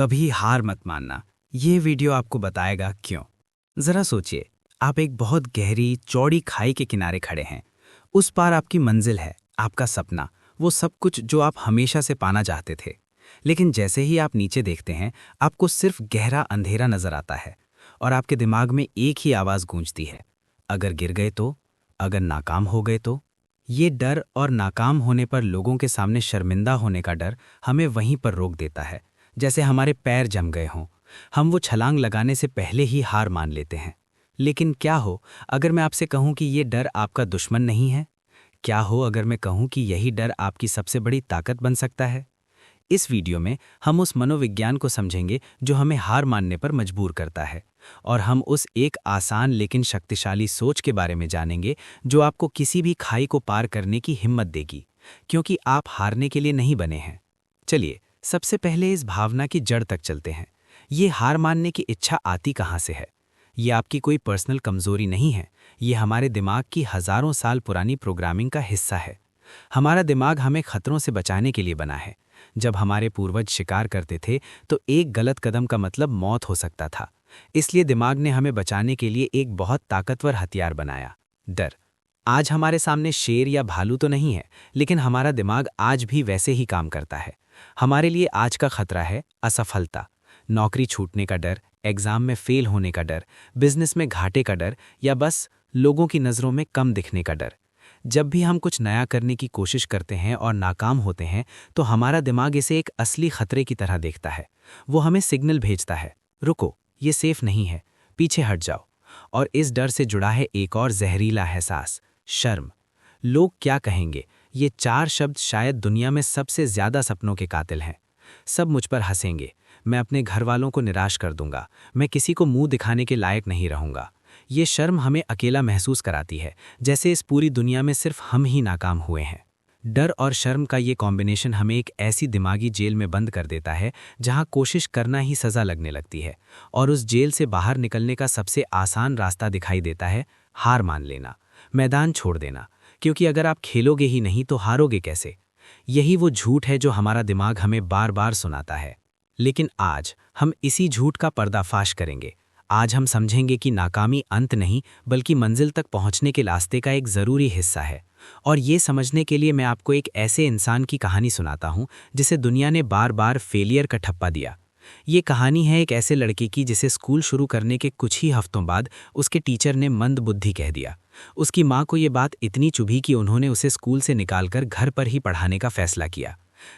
कभी हार मत मानना। ये वीडियो आपको बताएगा क्यों। जरा सोचिए, आप एक बहुत गहरी चौड़ी खाई के किनारे खड़े हैं। उस पार आपकी मंजिल है, आपका सपना, वो सब कुछ जो आप हमेशा से पाना चाहते थे। लेकिन जैसे ही आप नीचे देखते हैं, आपको सिर्फ गहरा अंधेरा नजर आता है और आपके दिमाग में एक ही आवाज़ गूंजती है, अगर गिर गए तो, अगर नाकाम हो गए तो। ये डर और नाकाम होने पर लोगों के सामने शर्मिंदा होने का डर हमें वहीं पर रोक देता है, जैसे हमारे पैर जम गए हों। हम वो छलांग लगाने से पहले ही हार मान लेते हैं। लेकिन क्या हो अगर मैं आपसे कहूं कि ये डर आपका दुश्मन नहीं है? क्या हो अगर मैं कहूं कि यही डर आपकी सबसे बड़ी ताकत बन सकता है? इस वीडियो में हम उस मनोविज्ञान को समझेंगे जो हमें हार मानने पर मजबूर करता है, और हम उस एक आसान लेकिन शक्तिशाली सोच के बारे में जानेंगे जो आपको किसी भी खाई को पार करने की हिम्मत देगी, क्योंकि आप हारने के लिए नहीं बने हैं। चलिए, सबसे पहले इस भावना की जड़ तक चलते हैं। ये हार मानने की इच्छा आती कहाँ से है? ये आपकी कोई पर्सनल कमजोरी नहीं है, ये हमारे दिमाग की हजारों साल पुरानी प्रोग्रामिंग का हिस्सा है। हमारा दिमाग हमें खतरों से बचाने के लिए बना है। जब हमारे पूर्वज शिकार करते थे तो एक गलत कदम का मतलब मौत हो सकता था। इसलिए दिमाग ने हमें बचाने के लिए एक बहुत ताकतवर हथियार बनाया, डर। आज हमारे सामने शेर या भालू तो नहीं है, लेकिन हमारा दिमाग आज भी वैसे ही काम करता है। हमारे लिए आज का खतरा है असफलता, नौकरी छूटने का डर, एग्जाम में फेल होने का डर, बिजनेस में घाटे का डर, या बस लोगों की नज़रों में कम दिखने का डर। जब भी हम कुछ नया करने की कोशिश करते हैं और नाकाम होते हैं तो हमारा दिमाग इसे एक असली खतरे की तरह देखता है। वो हमें सिग्नल भेजता है, रुको, ये सेफ नहीं है, पीछे हट जाओ। और इस डर से जुड़ा है एक और जहरीला एहसास, शर्म। लोग क्या कहेंगे, ये 4 शब्द शायद दुनिया में सबसे ज्यादा सपनों के कातिल हैं। सब मुझ पर हंसेंगे, मैं अपने घर वालों को निराश कर दूंगा, मैं किसी को मुंह दिखाने के लायक नहीं रहूंगा। ये शर्म हमें अकेला महसूस कराती है, जैसे इस पूरी दुनिया में सिर्फ हम ही नाकाम हुए हैं। डर और शर्म का ये कॉम्बिनेशन हमें एक ऐसी दिमागी जेल में बंद कर देता है जहां कोशिश करना ही सज़ा लगने लगती है, और उस जेल से बाहर निकलने का सबसे आसान रास्ता दिखाई देता है हार मान लेना, मैदान छोड़ देना। क्योंकि अगर आप खेलोगे ही नहीं तो हारोगे कैसे? यही वो झूठ है जो हमारा दिमाग हमें बार बार सुनाता है। लेकिन आज हम इसी झूठ का पर्दाफाश करेंगे। आज हम समझेंगे कि नाकामी अंत नहीं, बल्कि मंजिल तक पहुंचने के रास्ते का एक ज़रूरी हिस्सा है। और ये समझने के लिए मैं आपको एक ऐसे इंसान की कहानी सुनाता हूं जिसे दुनिया ने बार बार फेलियर का ठप्पा दिया। ये कहानी है एक ऐसे लड़के की जिसे स्कूल शुरू करने के कुछ ही हफ्तों बाद उसके टीचर ने मंद बुद्धि कह दिया। उसकी माँ को ये बात इतनी चुभी कि उन्होंने उसे स्कूल से निकालकर घर पर ही पढ़ाने का फैसला किया।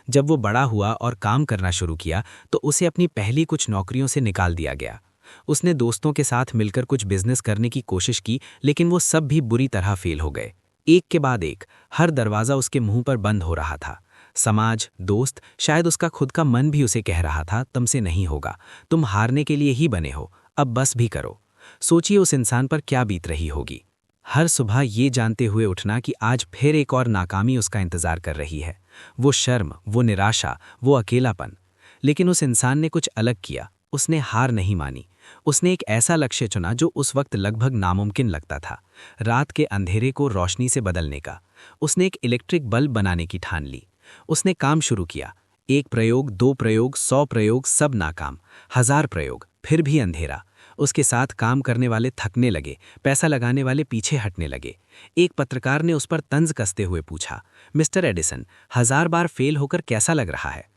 जब वो बड़ा हुआ और काम करना शुरू किया तो उसे अपनी पहली कुछ नौकरियों से निकाल दिया गया। उसने दोस्तों के साथ मिलकर कुछ बिजनेस करने की कोशिश की, लेकिन वो सब भी बुरी तरह फेल हो गए। एक के बाद एक हर दरवाज़ा उसके मुंह पर बंद हो रहा था। समाज, दोस्त, शायद उसका खुद का मन भी उसे कह रहा था, तुमसे नहीं होगा, तुम हारने के लिए ही बने हो, अब बस भी करो। सोचिए उस इंसान पर क्या बीत रही होगी। हर सुबह ये जानते हुए उठना कि आज फिर एक और नाकामी उसका इंतजार कर रही है। वो शर्म, वो निराशा, वो अकेलापन। लेकिन उस इंसान ने कुछ अलग किया। उसने हार नहीं मानी। उसने एक ऐसा लक्ष्य चुना जो उस वक्त लगभग नामुमकिन लगता था, रात के अंधेरे को रोशनी से बदलने का। उसने एक इलेक्ट्रिक बल्ब बनाने की ठान ली। उसने काम शुरू किया। 1 प्रयोग, 2 प्रयोग, 100 प्रयोग, सब नाकाम। 1000 प्रयोग, फिर भी अंधेरा। उसके साथ काम करने वाले थकने लगे, पैसा लगाने वाले पीछे हटने लगे। एक पत्रकार ने उस पर तंज कसते हुए पूछा, मिस्टर एडिसन, 1000 बार फेल होकर कैसा लग रहा है?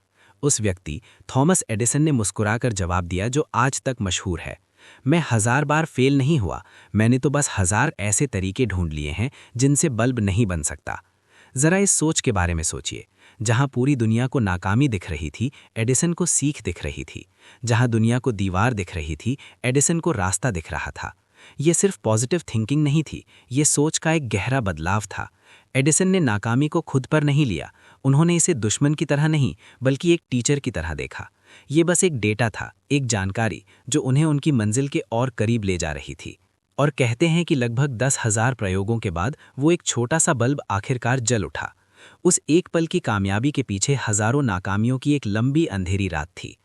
उस व्यक्ति थॉमस एडिसन ने मुस्कुराकर जवाब दिया जो आज तक मशहूर है, मैं 1000 बार फेल नहीं हुआ, मैंने तो बस 1000 ऐसे तरीके ढूंढ लिए हैं जिनसे बल्ब नहीं बन सकता। जरा इस सोच के बारे में सोचिए। जहां पूरी दुनिया को नाकामी दिख रही थी, एडिसन को सीख दिख रही थी। जहां दुनिया को दीवार दिख रही थी, एडिसन को रास्ता दिख रहा था। ये सिर्फ पॉजिटिव थिंकिंग नहीं थी, ये सोच का एक गहरा बदलाव था। एडिसन ने नाकामी को खुद पर नहीं लिया, उन्होंने इसे दुश्मन की तरह नहीं, बल्कि एक टीचर की तरह देखा। ये बस एक डेटा था, एक जानकारी जो उन्हें उनकी मंजिल के और करीब ले जा रही थी। और कहते हैं कि लगभग 10,000 प्रयोगों के बाद वो एक छोटा सा बल्ब आखिरकार जल उठा। उस एक पल की कामयाबी के पीछे हजारों नाकामियों की एक लंबी अंधेरी रात थी।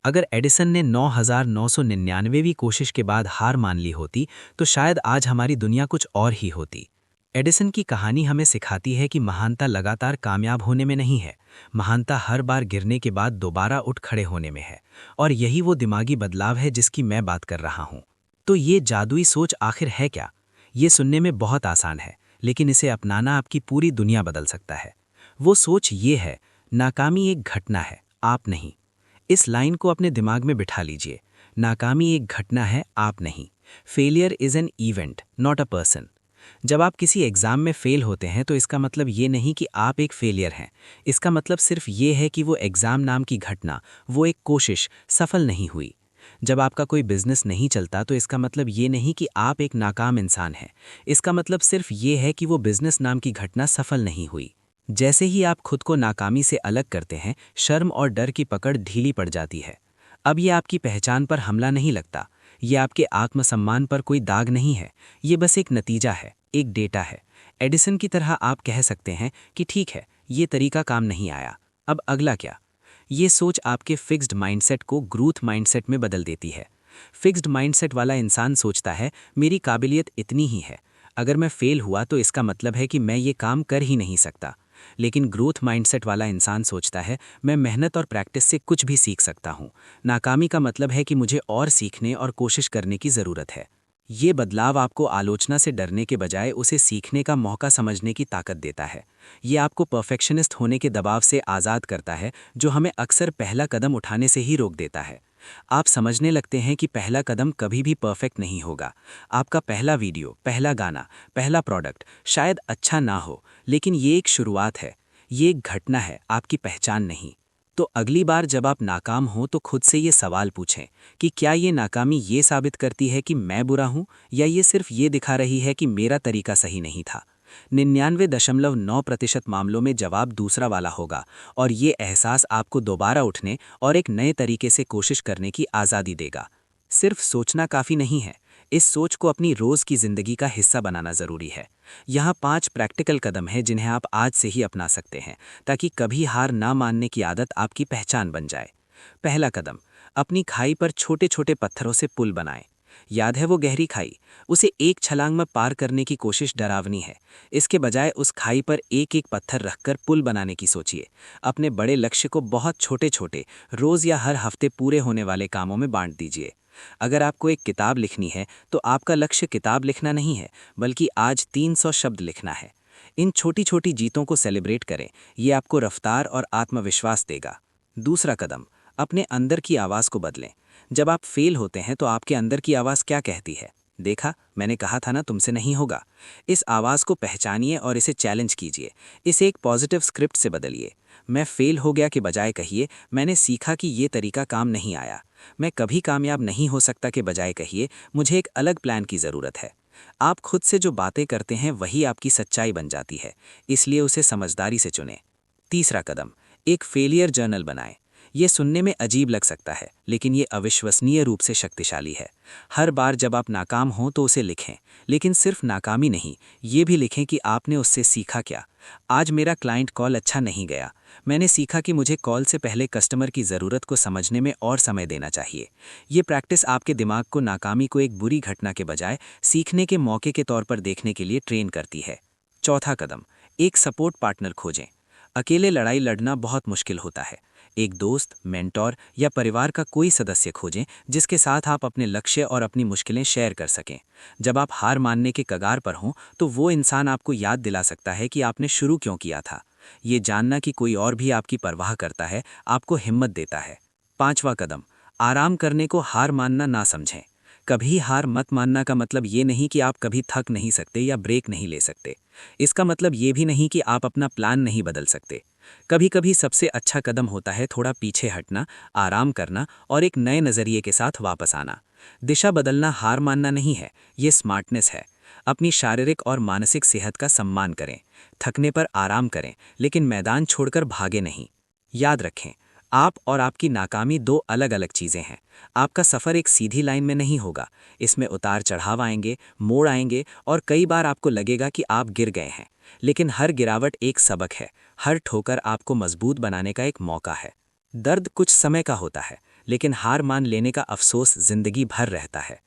अगर एडिसन ने 9,999वीं कोशिश के बाद हार मान ली होती तो शायद आज हमारी दुनिया कुछ और ही होती। एडिसन की कहानी हमें सिखाती है कि महानता लगातार कामयाब होने में नहीं है, महानता हर बार गिरने के बाद दोबारा उठ खड़े होने में है। और यही वो दिमागी बदलाव है जिसकी मैं बात कर रहा हूँ। तो ये जादुई सोच आखिर है क्या? ये सुनने में बहुत आसान है, लेकिन इसे अपनाना आपकी पूरी दुनिया बदल सकता है। वो सोच ये है, नाकामी एक घटना है, आप नहीं। इस लाइन को अपने दिमाग में बिठा लीजिए। नाकामी एक घटना है, आप नहीं। Failure is an event, not a person. जब आप किसी एग्जाम में फेल होते हैं तो इसका मतलब ये नहीं कि आप एक फेलियर हैं। इसका मतलब सिर्फ ये है कि वो एग्जाम नाम की घटना, वो एक कोशिश सफल नहीं हुई। जब आपका कोई बिजनेस नहीं चलता तो इसका मतलब ये नहीं कि आप एक नाकाम इंसान हैं। इसका मतलब सिर्फ ये है कि वो बिजनेस नाम की घटना सफल नहीं हुई। जैसे ही आप खुद को नाकामी से अलग करते हैं, शर्म और डर की पकड़ ढीली पड़ जाती है। अब ये आपकी पहचान पर हमला नहीं लगता, ये आपके आत्मसम्मान पर कोई दाग नहीं है। ये बस एक नतीजा है, एक डेटा है। एडिसन की तरह आप कह सकते हैं कि ठीक है, ये तरीका काम नहीं आया, अब अगला क्या? ये सोच आपके फिक्स्ड माइंडसेट को ग्रोथ माइंडसेट में बदल देती है। फिक्स्ड माइंडसेट वाला इंसान सोचता है, मेरी काबिलियत इतनी ही है, अगर मैं फेल हुआ तो इसका मतलब है कि मैं ये काम कर ही नहीं सकता। लेकिन ग्रोथ माइंडसेट वाला इंसान सोचता है, मैं मेहनत और प्रैक्टिस से कुछ भी सीख सकता हूँ। नाकामी का मतलब है कि मुझे और सीखने और कोशिश करने की ज़रूरत है। ये बदलाव आपको आलोचना से डरने के बजाय उसे सीखने का मौका समझने की ताकत देता है। ये आपको परफेक्शनिस्ट होने के दबाव से आज़ाद करता है, जो हमें अक्सर पहला कदम उठाने से ही रोक देता है। आप समझने लगते हैं कि पहला कदम कभी भी परफेक्ट नहीं होगा। आपका पहला वीडियो, पहला गाना, पहला प्रोडक्ट शायद अच्छा ना हो, लेकिन ये एक शुरुआत है। ये एक घटना है, आपकी पहचान नहीं। तो अगली बार जब आप नाकाम हो तो खुद से ये सवाल पूछें कि क्या ये नाकामी ये साबित करती है कि मैं बुरा हूँ, या ये सिर्फ ये दिखा रही है कि मेरा तरीका सही नहीं था। 99.9% मामलों में जवाब दूसरा वाला होगा, और ये एहसास आपको दोबारा उठने और एक नए तरीके से कोशिश करने की आज़ादी देगा। सिर्फ सोचना काफ़ी नहीं है, इस सोच को अपनी रोज़ की ज़िंदगी का हिस्सा बनाना ज़रूरी है। यहाँ 5 प्रैक्टिकल कदम हैं जिन्हें आप आज से ही अपना सकते हैं, ताकि कभी हार ना मानने की आदत आपकी पहचान बन जाए। पहला कदम, अपनी खाई पर छोटे छोटे पत्थरों से पुल बनाएं। याद है वो गहरी खाई? उसे एक छलांग में पार करने की कोशिश डरावनी है। इसके बजाय उस खाई पर एक एक पत्थर रखकर पुल बनाने की सोचिए। अपने बड़े लक्ष्य को बहुत छोटे छोटे, रोज़ या हर हफ्ते पूरे होने वाले कामों में बांट दीजिए। अगर आपको एक किताब लिखनी है तो आपका लक्ष्य किताब लिखना नहीं है, बल्कि आज 300 शब्द लिखना है। इन छोटी छोटी जीतों को सेलिब्रेट करें, ये आपको रफ्तार और आत्मविश्वास देगा। दूसरा कदम, अपने अंदर की आवाज़ को बदलें। जब आप फेल होते हैं तो आपके अंदर की आवाज़ क्या कहती है? देखा, मैंने कहा था ना, तुमसे नहीं होगा। इस आवाज़ को पहचानिए और इसे चैलेंज कीजिए। इसे एक पॉजिटिव स्क्रिप्ट से बदलिए। मैं फेल हो गया के बजाय कहिए, मैंने सीखा कि ये तरीका काम नहीं आया। मैं कभी कामयाब नहीं हो सकता के बजाय कहिए, मुझे एक अलग प्लान की ज़रूरत है। आप खुद से जो बातें करते हैं वही आपकी सच्चाई बन जाती है, इसलिए उसे समझदारी से चुनें। तीसरा कदम, एक फेलियर जर्नल बनाएं। ये सुनने में अजीब लग सकता है, लेकिन ये अविश्वसनीय रूप से शक्तिशाली है। हर बार जब आप नाकाम हों तो उसे लिखें, लेकिन सिर्फ नाकामी नहीं, ये भी लिखें कि आपने उससे सीखा क्या। आज मेरा क्लाइंट कॉल अच्छा नहीं गया, मैंने सीखा कि मुझे कॉल से पहले कस्टमर की ज़रूरत को समझने में और समय देना चाहिए। ये प्रैक्टिस आपके दिमाग को नाकामी को एक बुरी घटना के बजाय सीखने के मौके के तौर पर देखने के लिए ट्रेन करती है। चौथा कदम, एक सपोर्ट पार्टनर खोजें। अकेले लड़ाई लड़ना बहुत मुश्किल होता है। एक दोस्त, मेंटोर या परिवार का कोई सदस्य खोजें जिसके साथ आप अपने लक्ष्य और अपनी मुश्किलें शेयर कर सकें। जब आप हार मानने के कगार पर हों तो वो इंसान आपको याद दिला सकता है कि आपने शुरू क्यों किया था। ये जानना कि कोई और भी आपकी परवाह करता है, आपको हिम्मत देता है। पांचवा कदम, आराम करने को हार मानना ना समझें। कभी हार मत मानना का मतलब ये नहीं कि आप कभी थक नहीं सकते या ब्रेक नहीं ले सकते। इसका मतलब ये भी नहीं कि आप अपना प्लान नहीं बदल सकते। कभी कभी सबसे अच्छा कदम होता है थोड़ा पीछे हटना, आराम करना और एक नए नज़रिए के साथ वापस आना। दिशा बदलना हार मानना नहीं है, ये स्मार्टनेस है। अपनी शारीरिक और मानसिक सेहत का सम्मान करें। थकने पर आराम करें, लेकिन मैदान छोड़कर भागे नहीं। याद रखें, आप और आपकी नाकामी दो अलग अलग चीज़ें हैं। आपका सफ़र एक सीधी लाइन में नहीं होगा, इसमें उतार चढ़ाव आएंगे, मोड़ आएंगे और कई बार आपको लगेगा कि आप गिर गए हैं। लेकिन हर गिरावट एक सबक है, हर ठोकर आपको मजबूत बनाने का एक मौका है। दर्द कुछ समय का होता है, लेकिन हार मान लेने का अफसोस जिंदगी भर रहता है।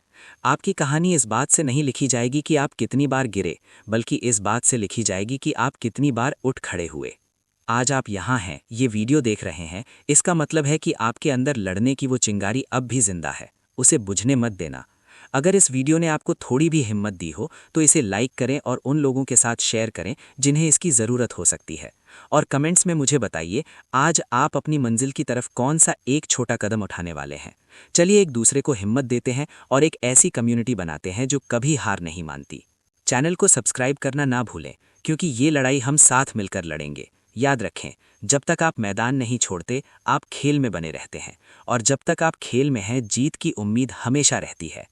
आपकी कहानी इस बात से नहीं लिखी जाएगी कि आप कितनी बार गिरे, बल्कि इस बात से लिखी जाएगी कि आप कितनी बार उठ खड़े हुए। आज आप यहाँ हैं, ये वीडियो देख रहे हैं, इसका मतलब है कि आपके अंदर लड़ने की वो चिंगारी अब भी जिंदा है। उसे बुझने मत देना। अगर इस वीडियो ने आपको थोड़ी भी हिम्मत दी हो तो इसे लाइक करें और उन लोगों के साथ शेयर करें जिन्हें इसकी ज़रूरत हो सकती है। और कमेंट्स में मुझे बताइए, आज आप अपनी मंजिल की तरफ कौन सा एक छोटा कदम उठाने वाले हैं। चलिए एक दूसरे को हिम्मत देते हैं और एक ऐसी कम्युनिटी बनाते हैं जो कभी हार नहीं मानती। चैनल को सब्सक्राइब करना ना भूलें, क्योंकि ये लड़ाई हम साथ मिलकर लड़ेंगे। याद रखें, जब तक आप मैदान नहीं छोड़ते, आप खेल में बने रहते हैं, और जब तक आप खेल में हैं, जीत की उम्मीद हमेशा रहती है।